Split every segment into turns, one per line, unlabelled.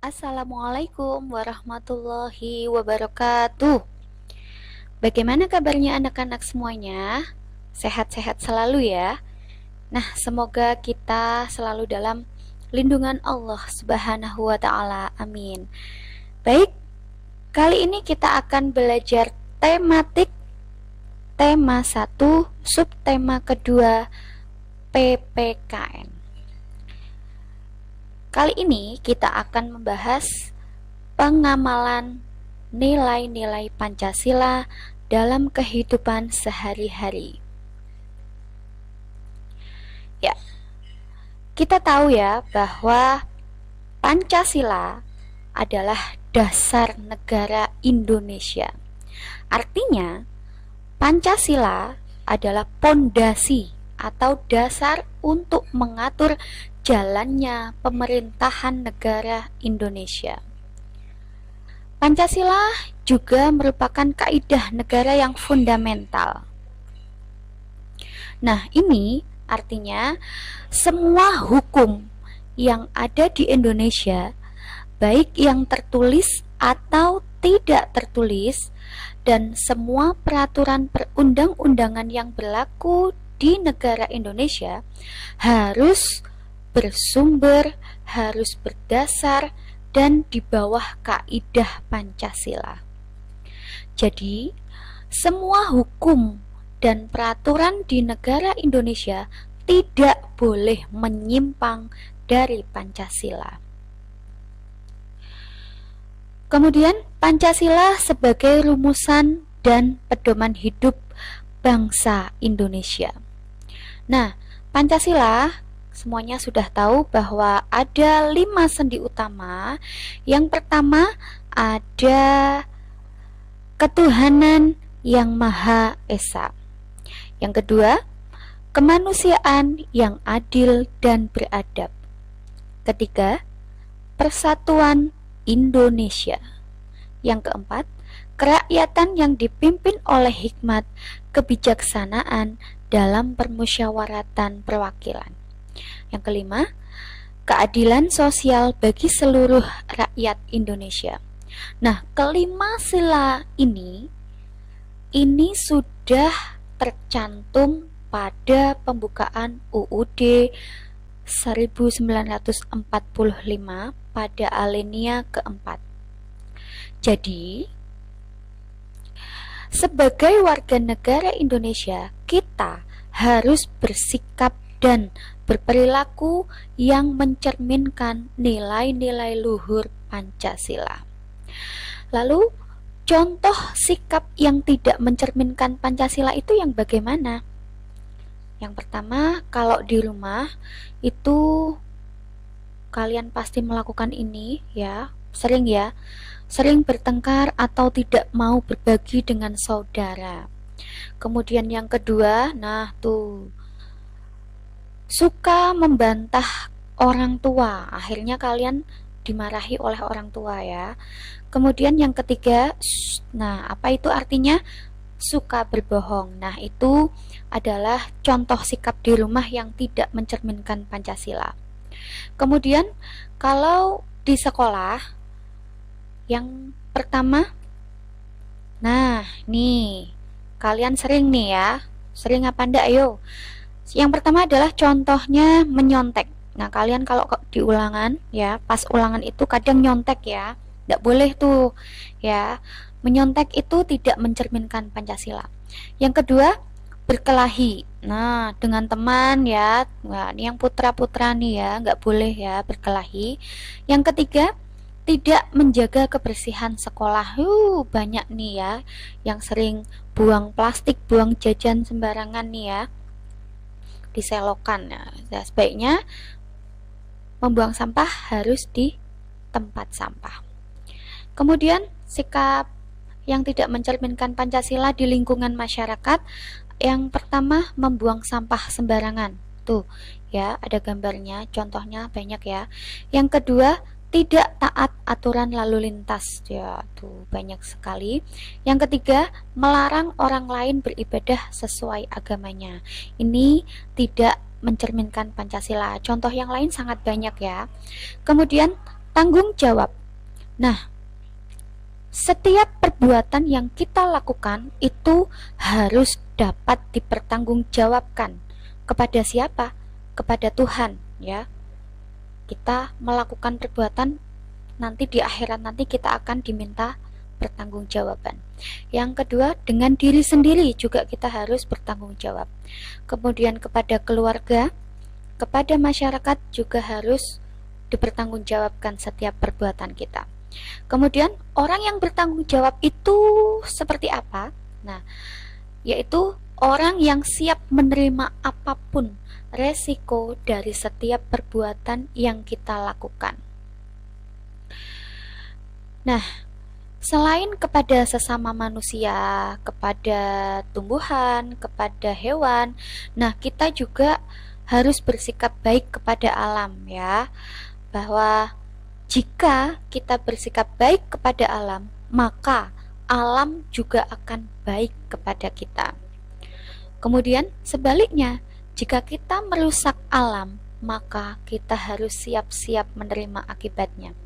Assalamualaikum warahmatullahi wabarakatuh. Bagaimana kabarnya anak-anak semuanya? Sehat-sehat selalu ya. Nah, semoga kita selalu dalam lindungan Allah Subhanahu wa taala. Amin. Baik, kali ini kita akan belajar tematik tema 1, subtema kedua PPKN. Kali ini kita akan membahas pengamalan nilai-nilai Pancasila dalam kehidupan sehari-hari. Ya, kita tahu ya bahwa Pancasila adalah dasar negara Indonesia. Artinya, Pancasila adalah pondasi atau dasar untuk mengatur jalannya pemerintahan negara Indonesia. Pancasila juga merupakan kaidah negara yang fundamental. Nah, ini artinya semua hukum yang ada di Indonesia, baik yang tertulis atau tidak tertulis, dan semua peraturan perundang-undangan yang berlaku di negara Indonesia harus bersumber, harus berdasar, dan di bawah kaidah Pancasila. Jadi, semua hukum dan peraturan di negara Indonesia tidak boleh menyimpang dari Pancasila. Kemudian, Pancasila sebagai rumusan dan pedoman hidup bangsa Indonesia. Nah, Pancasila semuanya sudah tahu bahwa ada 5 sendi utama. Yang pertama ada ketuhanan yang Maha Esa. Yang kedua, kemanusiaan yang adil dan beradab. Ketiga, persatuan Indonesia. Yang keempat, kerakyatan yang dipimpin oleh hikmat kebijaksanaan dalam permusyawaratan perwakilan. Yang kelima, keadilan sosial bagi seluruh rakyat Indonesia. Nah, kelima sila ini sudah tercantum pada pembukaan UUD 1945 pada alinea keempat. Jadi, sebagai warga negara Indonesia, kita harus bersikap dan berperilaku yang mencerminkan nilai-nilai luhur Pancasila. Lalu, contoh sikap yang tidak mencerminkan Pancasila itu yang bagaimana? Yang pertama, kalau di rumah itu kalian pasti melakukan ini ya, sering bertengkar atau tidak mau berbagi dengan saudara. Kemudian yang kedua, suka membantah orang tua, akhirnya kalian dimarahi oleh orang tua ya. Kemudian yang ketiga, apa itu artinya? Suka berbohong. Nah, itu adalah contoh sikap di rumah yang tidak mencerminkan Pancasila. Kemudian kalau di sekolah, yang pertama, nih kalian sering nih ya, sering apa enggak? Ayo. Yang pertama adalah contohnya menyontek. Nah, kalian kalau di ulangan ya, pas ulangan itu kadang nyontek ya. Nggak boleh tuh ya. Menyontek itu tidak mencerminkan Pancasila. Yang kedua, berkelahi. Nah, dengan teman ya. Nah, ini yang putra-putra nih ya, nggak boleh ya berkelahi. Yang ketiga, tidak menjaga kebersihan sekolah. Banyak nih ya yang sering buang plastik, buang jajan sembarangan nih ya, diselokan. Nah, sebaiknya membuang sampah harus di tempat sampah. Kemudian sikap yang tidak mencerminkan Pancasila di lingkungan masyarakat, yang pertama membuang sampah sembarangan. Tuh ya, ada gambarnya, contohnya banyak ya. Yang kedua, tidak taat aturan lalu lintas, ya tuh banyak sekali. Yang ketiga, melarang orang lain beribadah sesuai agamanya. Ini tidak mencerminkan Pancasila. Contoh yang lain sangat banyak ya. Kemudian tanggung jawab. Nah, setiap perbuatan yang kita lakukan itu harus dapat dipertanggungjawabkan. Kepada siapa? Kepada Tuhan, ya. Kita melakukan perbuatan, nanti di akhirat nanti kita akan diminta pertanggungjawaban. Yang kedua, dengan diri sendiri juga kita harus bertanggung jawab. Kemudian kepada keluarga, kepada masyarakat juga harus dipertanggungjawabkan setiap perbuatan kita. Kemudian orang yang bertanggung jawab itu seperti apa? Nah, yaitu orang yang siap menerima apapun resiko dari setiap perbuatan yang kita lakukan. Nah, selain kepada sesama manusia, kepada tumbuhan, kepada hewan, nah kita juga harus bersikap baik kepada alam, ya. Bahwa jika kita bersikap baik kepada alam, maka alam juga akan baik kepada kita. Kemudian sebaliknya, jika kita merusak alam, maka kita harus siap-siap menerima akibatnya.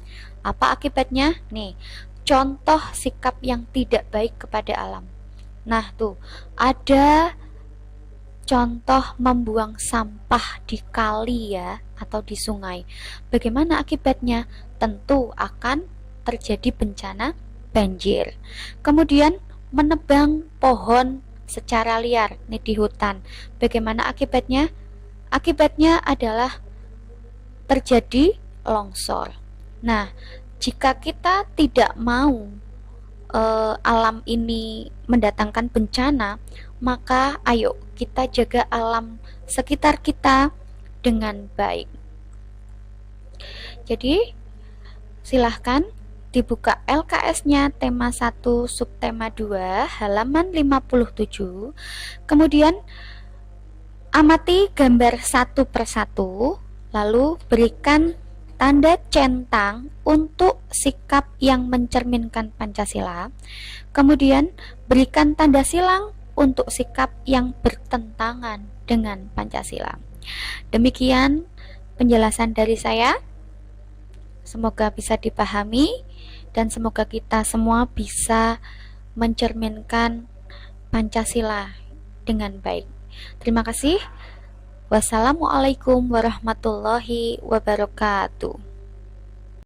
Apa akibatnya? Nih, contoh sikap yang tidak baik kepada alam. Nah, tuh, ada contoh membuang sampah di kali, ya, atau di sungai. Bagaimana akibatnya? Tentu akan terjadi bencana banjir. Kemudian menebang pohon secara liar nih di hutan. Bagaimana akibatnya? Akibatnya adalah terjadi longsor. Nah, jika kita tidak mau alam ini mendatangkan bencana, maka ayo kita jaga alam sekitar kita dengan baik. Jadi, silahkan dibuka LKS-nya tema 1 subtema 2 halaman 57. Kemudian amati gambar satu persatu, lalu berikan tanda centang untuk sikap yang mencerminkan Pancasila. Kemudian berikan tanda silang untuk sikap yang bertentangan dengan Pancasila. Demikian penjelasan dari saya. Semoga bisa dipahami dan semoga kita semua bisa mencerminkan Pancasila dengan baik. Terima kasih. Wassalamualaikum warahmatullahi wabarakatuh.